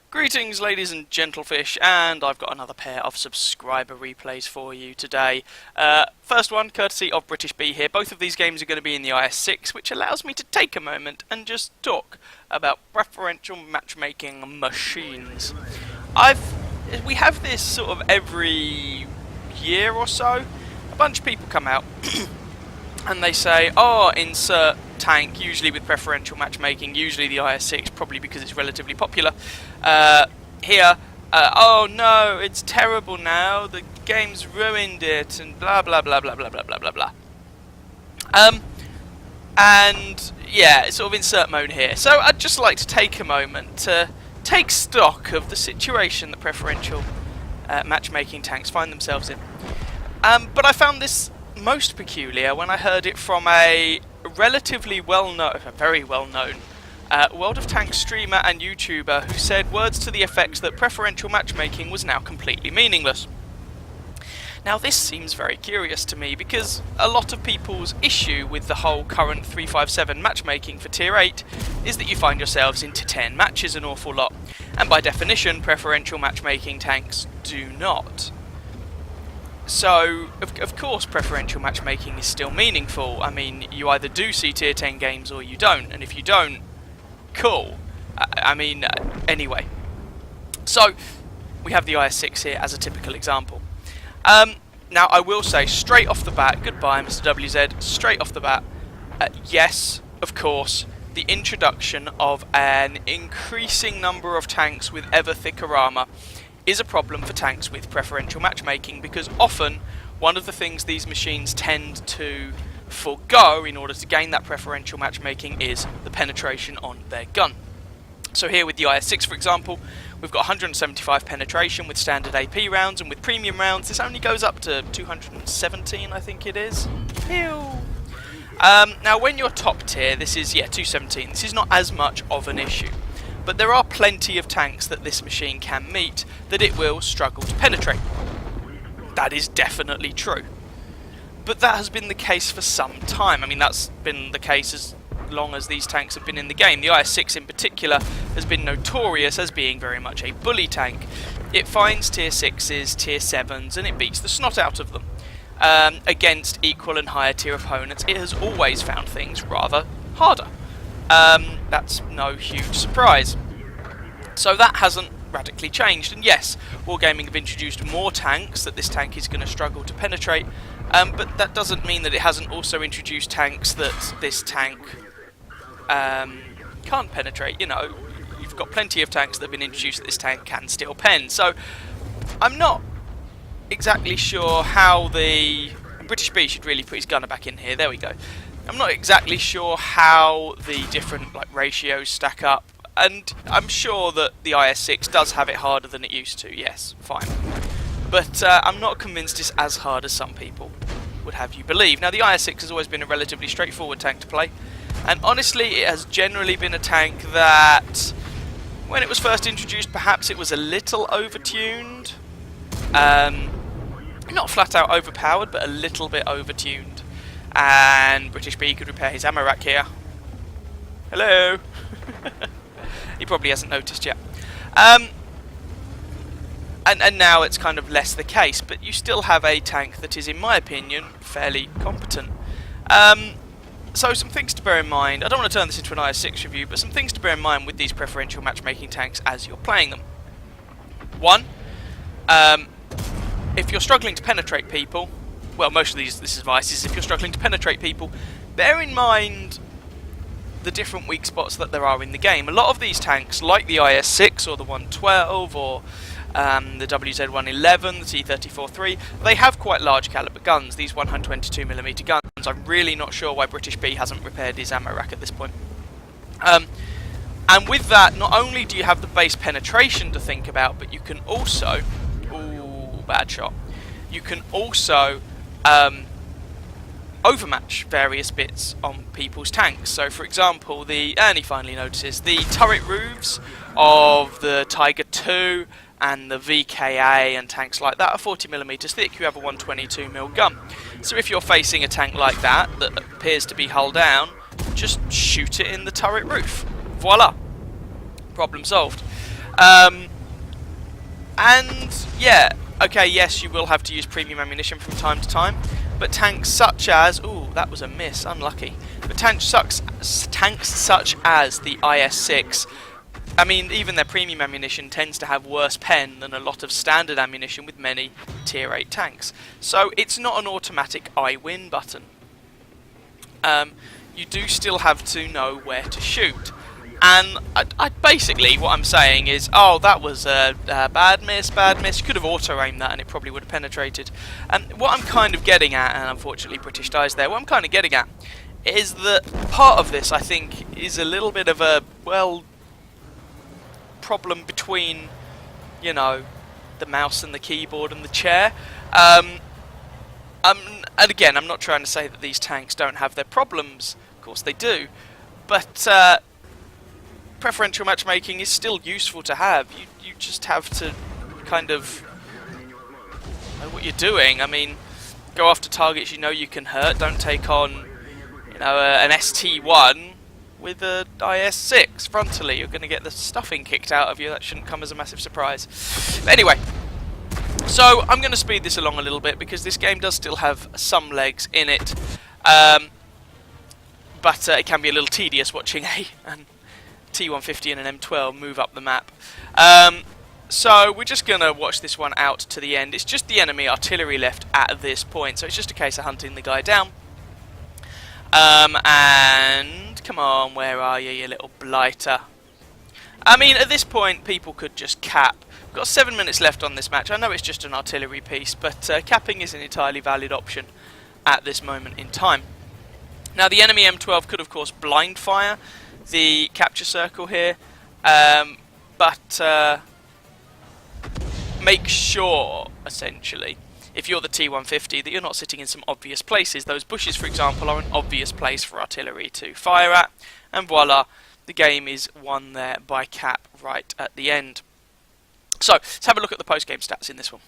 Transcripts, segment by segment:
Greetings ladies and gentlefish, and I've got another pair of subscriber replays for you today. First one, courtesy of British B here. Both of these games are going to be in the IS6, which allows me to take a moment and just talk about preferential matchmaking machines. We have this sort of every year or so. A bunch of people come out and they say, oh, insert tank, usually with preferential matchmaking, usually the IS6, probably because it's relatively popular. Oh no, it's terrible now, the game's ruined it, and blah blah blah blah blah blah blah blah blah. And yeah, it's sort of insert mode here. So I'd just like to take a moment to take stock of the situation that preferential matchmaking tanks find themselves in. But I found this most peculiar when I heard it from a relatively well-known, very well-known World of Tanks streamer and YouTuber who said words to the effect that preferential matchmaking was now completely meaningless. Now this seems very curious to me because a lot of people's issue with the whole current 357 matchmaking for Tier 8 is that you find yourselves into 10 matches an awful lot, and by definition preferential matchmaking tanks do not. So, of course preferential matchmaking is still meaningful. I mean, you either do see Tier 10 games or you don't, and if you don't, cool. Anyway. So, we have the IS6 here as a typical example. Now, I will say, straight off the bat, goodbye Mr. WZ, straight off the bat, yes, of course, the introduction of an increasing number of tanks with ever thicker armour is a problem for tanks with preferential matchmaking, because often one of the things these machines tend to forego in order to gain that preferential matchmaking is the penetration on their gun. So here with the IS6 for example, we've got 175 penetration with standard AP rounds, and with premium rounds this only goes up to 217, I think it is. Ew. Now when you're top tier, this is 217, this is not as much of an issue. But there are plenty of tanks that this machine can meet that it will struggle to penetrate. That is definitely true. But that has been the case for some time. I mean, that's been the case as long as these tanks have been in the game. The IS6 in particular has been notorious as being very much a bully tank. It finds Tier 6s, Tier 7s, and it beats the snot out of them. Against equal and higher tier opponents, it has always found things rather harder. That's no huge surprise. So that hasn't radically changed, and yes, Wargaming have introduced more tanks that this tank is going to struggle to penetrate, but that doesn't mean that it hasn't also introduced tanks that this tank can't penetrate. You know, you've got plenty of tanks that have been introduced that this tank can still pen. So I'm not exactly sure how the British B should really put his gunner back in here. There we go. I'm not exactly sure how the different ratios stack up, and I'm sure that the IS6 does have it harder than it used to, yes, fine. But I'm not convinced it's as hard as some people would have you believe. Now the IS6 has always been a relatively straightforward tank to play, and honestly it has generally been a tank that, when it was first introduced, perhaps it was a little overtuned. Not flat out overpowered, but a little bit overtuned. And British B could repair his ammo rack here. Hello! He probably hasn't noticed yet. And now it's kind of less the case, but you still have a tank that is, in my opinion, fairly competent. So some things to bear in mind. I don't want to turn this into an IS6 review, but some things to bear in mind with these preferential matchmaking tanks as you're playing them. One, if you're struggling to penetrate people, well, most of this advice is if you're struggling to penetrate people, bear in mind the different weak spots that there are in the game. A lot of these tanks, like the IS6 or the 112 or the WZ-111, the T-34-3, they have quite large caliber guns, these 122mm guns. I'm really not sure why British B hasn't repaired his ammo rack at this point. And with that, not only do you have the base penetration to think about, but you can also... Ooh, bad shot. You can also overmatch various bits on people's tanks. So for example, and he finally notices, the turret roofs of the Tiger II and the VKA and tanks like that are 40mm thick. You have a 122mm gun. So if you're facing a tank like that appears to be hull down, just shoot it in the turret roof. Voila! Problem solved. And yeah, okay, yes, you will have to use premium ammunition from time to time, but tanks such as, ooh, that was a miss, unlucky. But tanks such as the IS-6, I mean, even their premium ammunition tends to have worse pen than a lot of standard ammunition with many tier 8 tanks. So it's not an automatic I win button. You do still have to know where to shoot. And I basically, what I'm saying is, oh, that was a bad miss. You could have auto-aimed that and it probably would have penetrated. And what I'm kind of getting at, and unfortunately British dies there, what I'm kind of getting at is that part of this, I think, is a little bit of a, well, problem between, you know, the mouse and the keyboard and the chair. And again, I'm not trying to say that these tanks don't have their problems. Of course they do. But preferential matchmaking is still useful to have. You just have to kind of know what you're doing. I mean, go after targets you know you can hurt. Don't take on, you know, an ST1 with a IS-6 frontally. You're going to get the stuffing kicked out of you. That shouldn't come as a massive surprise. But anyway, so I'm going to speed this along a little bit because this game does still have some legs in it. But it can be a little tedious watching a T150 and an M12 move up the map. So we're just going to watch this one out to the end. It's just the enemy artillery left at this point, so it's just a case of hunting the guy down. And come on, where are you, you little blighter? I mean, at this point, people could just cap. We've got 7 minutes left on this match. I know it's just an artillery piece, but capping is an entirely valid option at this moment in time. Now, the enemy M12 could, of course, blind fire the capture circle here, but make sure, essentially, if you're the T150, that you're not sitting in some obvious places. Those bushes, for example, are an obvious place for artillery to fire at, and voila, the game is won there by cap right at the end. So, let's have a look at the post-game stats in this one.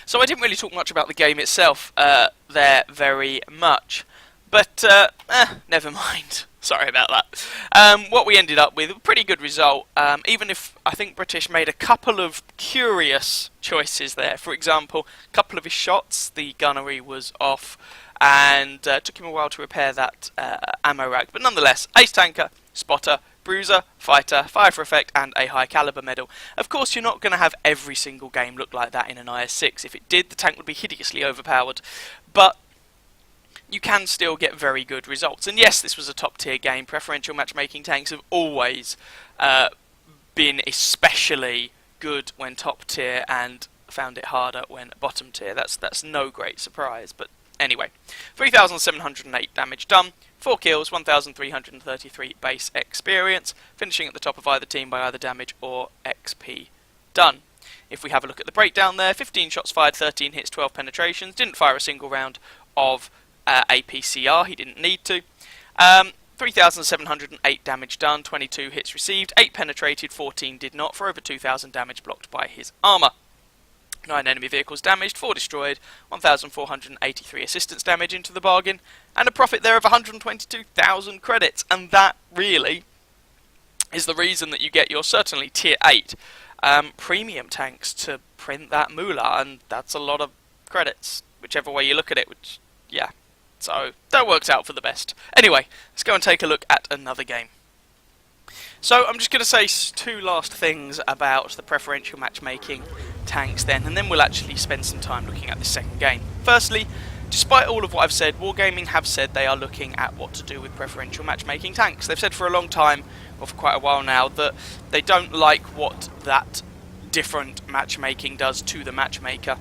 So I didn't really talk much about the game itself there very much, but never mind. Sorry about that. What we ended up with, a pretty good result, even if I think British made a couple of curious choices there. For example, a couple of his shots, the gunnery was off, and took him a while to repair that ammo rack. But nonetheless, ace tanker, spotter, bruiser, fighter, fire for effect, and a high caliber medal. Of course, you're not going to have every single game look like that in an IS-6. If it did, the tank would be hideously overpowered. But you can still get very good results. And yes, this was a top tier game. Preferential matchmaking tanks have always been especially good when top tier and found it harder when bottom tier. That's no great surprise. But anyway, 3,708 damage done, 4 kills, 1,333 base experience, finishing at the top of either team by either damage or XP done. If we have a look at the breakdown there, 15 shots fired, 13 hits, 12 penetrations, didn't fire a single round of APCR, he didn't need to. 3,708 damage done, 22 hits received, 8 penetrated, 14 did not, for over 2,000 damage blocked by his armour. 9 enemy vehicles damaged, 4 destroyed, 1,483 assistance damage into the bargain, and a profit there of 122,000 credits. And that really is the reason that you get your certainly tier 8 premium tanks to print that moolah, and that's a lot of credits, whichever way you look at it, which, yeah. So, that works out for the best. Anyway, let's go and take a look at another game. So, I'm just going to say 2 last things about the preferential matchmaking tanks then, and then we'll actually spend some time looking at the second game. Firstly, despite all of what I've said, Wargaming have said they are looking at what to do with preferential matchmaking tanks. They've said for a long time, or for quite a while now, that they don't like what that different matchmaking does to the matchmaker,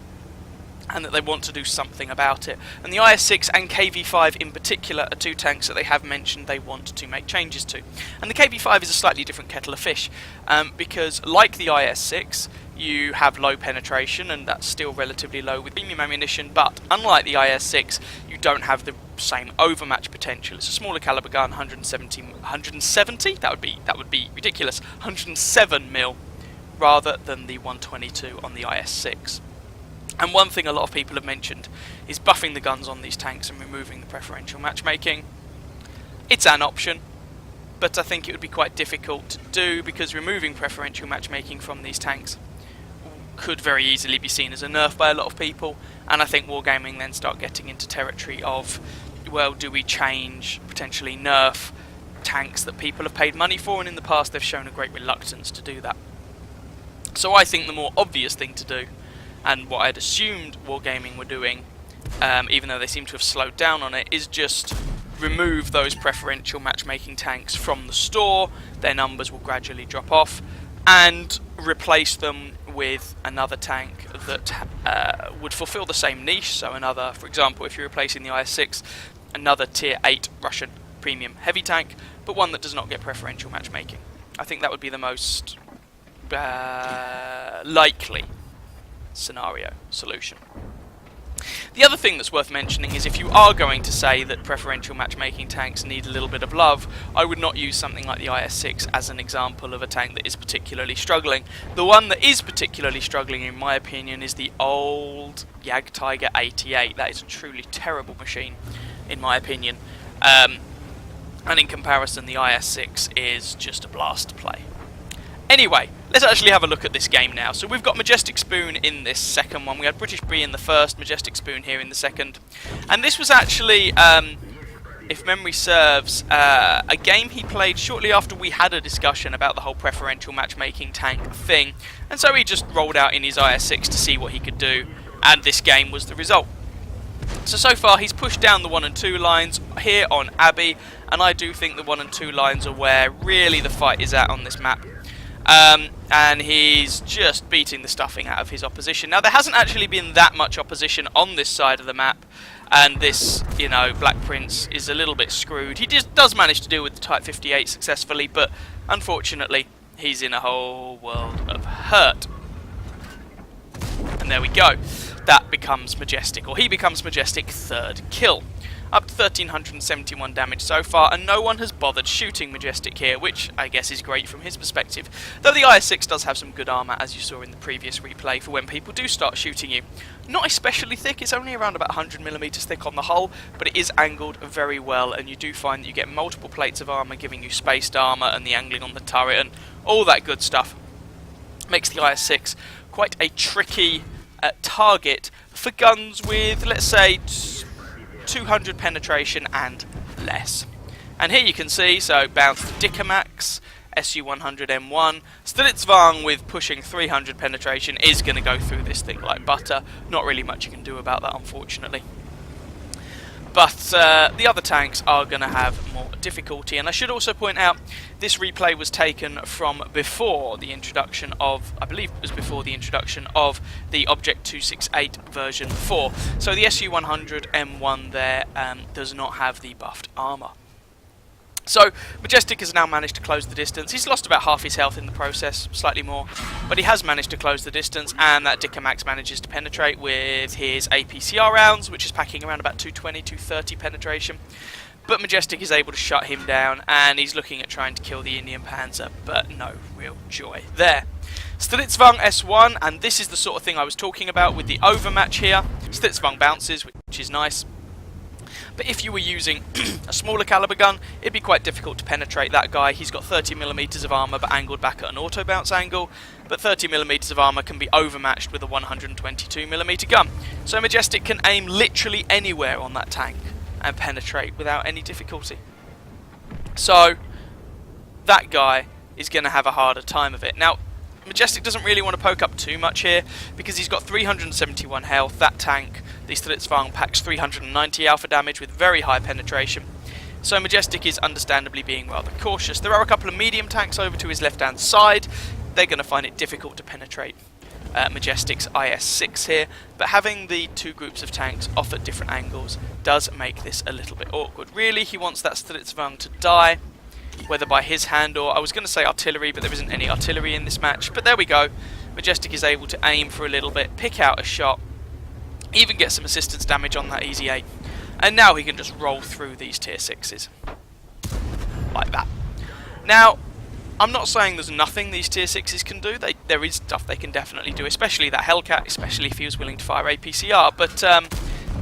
and that they want to do something about it. And the IS-6 and KV-5 in particular are 2 tanks that they have mentioned they want to make changes to. And the KV-5 is a slightly different kettle of fish, because like the IS-6, you have low penetration, and that's still relatively low with premium ammunition, but unlike the IS-6, you don't have the same overmatch potential. It's a smaller caliber gun, 170? That would be ridiculous. 107 mil rather than the 122 on the IS-6. And one thing a lot of people have mentioned is buffing the guns on these tanks and removing the preferential matchmaking. It's an option. but I think it would be quite difficult to do because removing preferential matchmaking from these tanks could very easily be seen as a nerf by a lot of people, and I think Wargaming then start getting into territory of, well, do we change, potentially nerf tanks that people have paid money for, and in the past they've shown a great reluctance to do that. So I think the more obvious thing to do, and what I'd assumed Wargaming were doing, even though they seem to have slowed down on it, is just remove those preferential matchmaking tanks from the store. Their numbers will gradually drop off, and replace them with another tank that would fulfill the same niche. So another, for example, if you're replacing the IS-6, another tier 8 Russian premium heavy tank, but one that does not get preferential matchmaking. I think that would be the most likely solution. The other thing that's worth mentioning is if you are going to say that preferential matchmaking tanks need a little bit of love, I would not use something like the IS-6 as an example of a tank that is particularly struggling. The one that is particularly struggling, in my opinion, is the old Jagdtiger 88. That is a truly terrible machine, in my opinion. And in comparison, the IS-6 is just a blast to play. Anyway, let's actually have a look at this game now. So we've got Majestic Spoon in this second one. We had British Bee in the first, Majestic Spoon here in the second. And this was actually, if memory serves, a game he played shortly after we had a discussion about the whole preferential matchmaking tank thing. And so he just rolled out in his IS-6 to see what he could do, and this game was the result. So far he's pushed down the 1 and 2 lines here on Abbey, and I do think the 1 and 2 lines are where really the fight is at on this map. And he's just beating the stuffing out of his opposition. Now, there hasn't actually been that much opposition on this side of the map, and this, you know, Black Prince is a little bit screwed. He just does manage to deal with the Type 58 successfully, but unfortunately, he's in a whole world of hurt. And there we go. That becomes Majestic, or he becomes Majestic third kill. Up to 1371 damage so far, and no one has bothered shooting Majestic here, which I guess is great from his perspective. Though the IS-6 does have some good armour, as you saw in the previous replay, for when people do start shooting you. Not especially thick, it's only around about 100mm thick on the hull, but it is angled very well, and you do find that you get multiple plates of armour giving you spaced armour and the angling on the turret and all that good stuff. Makes the IS-6 quite a tricky target for guns with, let's say, 200 penetration and less. And here you can see, so bounced Dicamax, Su-100M1, Stilitsvang with pushing 300 penetration is going to go through this thing like butter. Not really much you can do about that, unfortunately. But the other tanks are going to have more difficulty. And I should also point out, this replay was taken from before the introduction of, I believe it was before the introduction of the Object 268 version 4. So the Su-100M1 there does not have the buffed armour. So Majestic has now managed to close the distance. He's lost about half his health in the process, slightly more, but he has managed to close the distance, and that Dicamax manages to penetrate with his APCR rounds, which is packing around about 220, 230 penetration. But Majestic is able to shut him down, and he's looking at trying to kill the Indian Panzer, but no real joy there. Stilitsvang S1, and this is the sort of thing I was talking about with the overmatch here. Stilitsvang bounces, which is nice. But if you were using a smaller caliber gun, it'd be quite difficult to penetrate that guy. He's got 30mm of armour but angled back at an auto bounce angle, but 30mm of armour can be overmatched with a 122mm gun. So Majestic can aim literally anywhere on that tank and penetrate without any difficulty. So that guy is going to have a harder time of it. Now, Majestic doesn't really want to poke up too much here because he's got 371 health. That tank, the Stilitsvang, packs 390 alpha damage with very high penetration. So Majestic is understandably being rather cautious. There are a couple of medium tanks over to his left-hand side. They're going to find it difficult to penetrate Majestic's IS-6 here, but having the two groups of tanks off at different angles does make this a little bit awkward. Really, he wants that Stilitsvang to die, whether by his hand or, I was going to say artillery, but there isn't any artillery in this match. But there we go. Majestic is able to aim for a little bit, pick out a shot, even get some assistance damage on that Easy 8. And now he can just roll through these tier 6s. Like that. Now, I'm not saying there's nothing these tier 6s can do. There is stuff they can definitely do, especially that Hellcat, especially if he was willing to fire APCR. But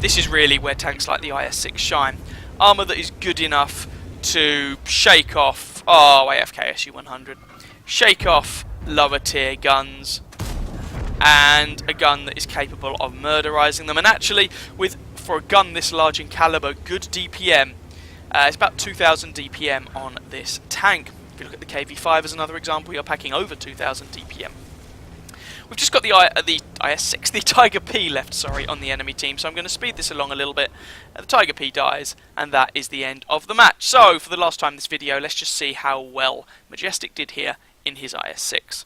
this is really where tanks like the IS-6 shine. Armour that is good enough to shake off Oh, AFK SU-100. Shake off lower tier guns and a gun that is capable of murderizing them. And actually, for a gun this large in caliber, good DPM. It's about 2,000 DPM on this tank. If you look at the KV-5 as another example, you're packing over 2,000 DPM. We've just got the IS-6, the Tiger P left, sorry, on the enemy team, so I'm going to speed this along a little bit. The Tiger P dies, and that is the end of the match. So, for the last time in this video, let's just see how well Majestic did here in his IS-6.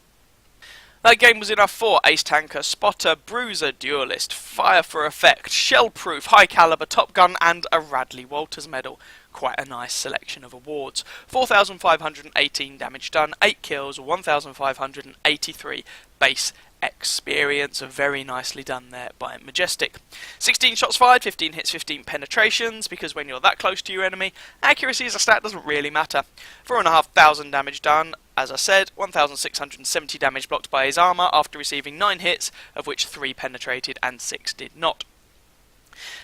That game was enough for Ace Tanker, Spotter, Bruiser, Duelist, Fire for Effect, Shell-Proof, High Caliber, Top Gun, and a Radley Walters medal. Quite a nice selection of awards. 4,518 damage done, 8 kills, 1,583 base experience. Very nicely done there by Majestic. 16 shots fired, 15 hits, 15 penetrations, because when you're that close to your enemy, accuracy as a stat doesn't really matter. 4,500 damage done, as I said, 1,670 damage blocked by his armour after receiving 9 hits, of which 3 penetrated and 6 did not.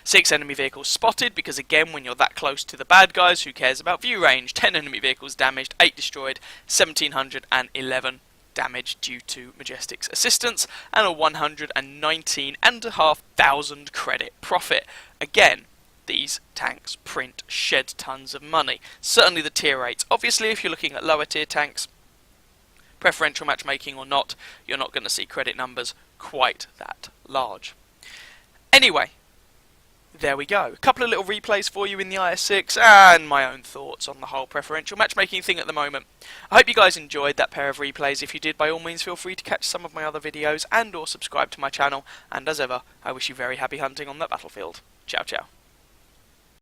6 enemy vehicles spotted, because again, when you're that close to the bad guys, who cares about view range? 10 enemy vehicles damaged, 8 destroyed, 1,711 damage due to Majestic's assistance, and a 119,500 credit profit. Again, these tanks print shed tons of money. Certainly the tier 8s. Obviously, if you're looking at lower tier tanks, preferential matchmaking or not, you're not going to see credit numbers quite that large. Anyway, there we go. A couple of little replays for you in the IS-6 and my own thoughts on the whole preferential matchmaking thing at the moment. I hope you guys enjoyed that pair of replays. If you did, by all means feel free to catch some of my other videos and or subscribe to my channel. And as ever, I wish you very happy hunting on that battlefield. Ciao ciao.